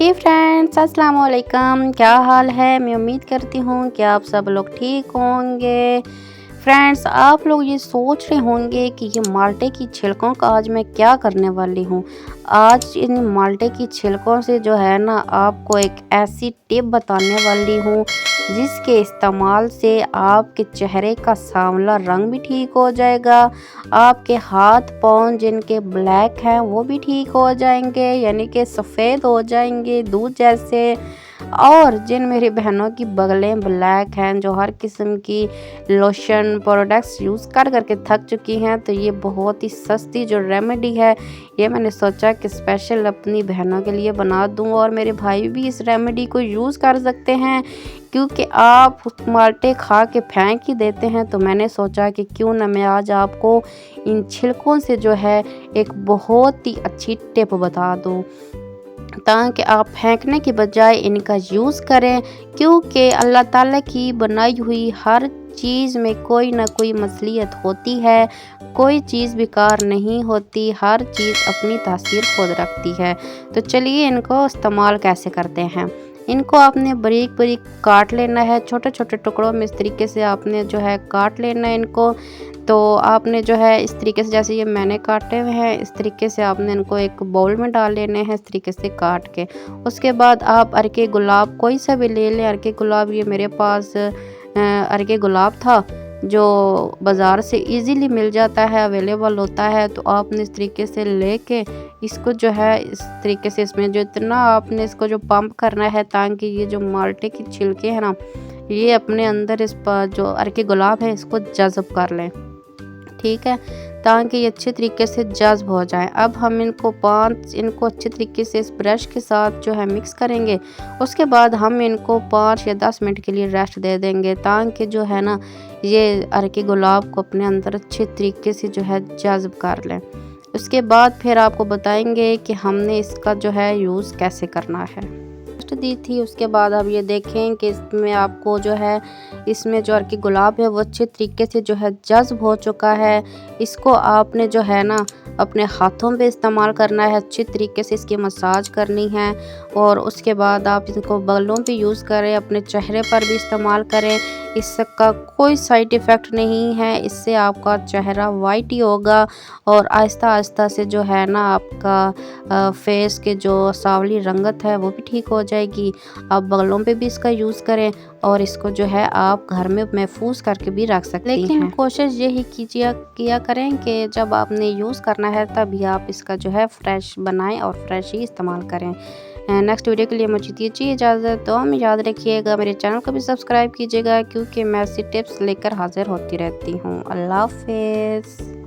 हे friends, अस्सलाम वालेकुम। क्या हाल है? मैं उम्मीद करती हूँ कि आप सब लोग ठीक होंगे। फ्रेंड्स, आप लोग ये सोच रहे होंगे कि ये माल्टे की छिलकों का आज मैं क्या करने वाली हूँ। आज इन माल्टे की छिलकों से जो है ना, आपको एक ऐसी टिप बताने वाली हूँ जिसके इस्तेमाल से आपके चेहरे का सांवला रंग भी ठीक हो जाएगा, आपके हाथ पाँव जिनके ब्लैक हैं वो भी ठीक हो जाएंगे, यानी कि सफ़ेद हो जाएंगे दूध जैसे। और जिन मेरी बहनों की बगलें ब्लैक हैं, जो हर किस्म की लोशन प्रोडक्ट्स यूज़ कर करके थक चुकी हैं, तो ये बहुत ही सस्ती जो रेमेडी है, ये मैंने सोचा कि स्पेशल अपनी बहनों के लिए बना दूं। और मेरे भाई भी इस रेमेडी को यूज़ कर सकते हैं, क्योंकि आप माल्टे खा के फेंक ही देते हैं। तो मैंने सोचा कि क्यों ना मैं आज आपको इन छिलकों से जो है एक बहुत ही अच्छी टिप बता दूं, ताकि आप फेंकने के बजाय इनका यूज़ करें। क्योंकि अल्लाह ताला की बनाई हुई हर चीज़ में कोई ना कोई मसलियत होती है, कोई चीज़ बेकार नहीं होती, हर चीज़ अपनी तासीर खुद रखती है। तो चलिए इनको इस्तेमाल कैसे करते हैं। इनको आपने बारीक बारीक काट लेना है, छोटे छोटे टुकड़ों में इस तरीके से आपने जो है काट लेना है इनको। तो आपने जो है इस तरीके से, जैसे ये मैंने काटे हुए हैं, इस तरीके से आपने इनको एक बाउल में डाल लेने हैं, इस तरीके से काट के। उसके बाद आप अरके गुलाब कोई सा भी ले लें। अरके गुलाब, ये मेरे पास अरके गुलाब था जो बाज़ार से इजीली मिल जाता है, अवेलेबल होता है। तो आपने इस तरीके से लेके इसको जो है इस तरीके से इसमें जो इतना आपने इसको जो पंप करना है, ताकि ये जो माल्टे की छिलके हैं ना, ये अपने अंदर इस पर जो अरके गुलाब है इसको जज़ब कर लें, ठीक है, ताकि ये अच्छे तरीके से जज़्ब हो जाए। अब हम इनको अच्छे तरीके से इस ब्रश के साथ जो है मिक्स करेंगे। उसके बाद हम इनको 5 या 10 मिनट के लिए रेस्ट दे देंगे, ताकि जो है ना ये अरके गुलाब को अपने अंदर अच्छे तरीके से जो है जज़्ब कर लें। उसके बाद फिर आपको बताएंगे कि हमने इसका जो है यूज़ कैसे करना है। दी थी, उसके बाद अब ये देखें कि इसमें आपको जो है इसमें जो अरके गुलाब है वो अच्छे तरीके से जो है जज़्ब हो चुका है। इसको आपने जो है ना अपने हाथों पे इस्तेमाल करना है, अच्छी तरीके से इसकी मसाज करनी है। और उसके बाद आप इसको बालों पे यूज़ करें, अपने चेहरे पर भी इस्तेमाल करें। इसका कोई साइड इफ़ेक्ट नहीं है, इससे आपका चेहरा वाइट ही होगा और आहिस्ता आहिस्ता से जो है ना आपका फेस के जो सांवली रंगत है वो भी ठीक हो जाएगी। आप बालों पे भी इसका यूज़ करें और इसको जो है आप घर में महफूज करके भी रख सकते हैं। लेकिन कोशिश यही किया करें कि जब आपने यूज़ करना है तभी आप इसका जो है फ्रेश बनाएं और फ्रेश ही इस्तेमाल करें। नेक्स्ट वीडियो के लिए मुझे दीजिए इजाज़त। तो हम याद रखिएगा, मेरे चैनल को भी सब्सक्राइब कीजिएगा, क्योंकि मैं ऐसी टिप्स लेकर हाजिर होती रहती हूँ। अल्लाह हाफ़िज़।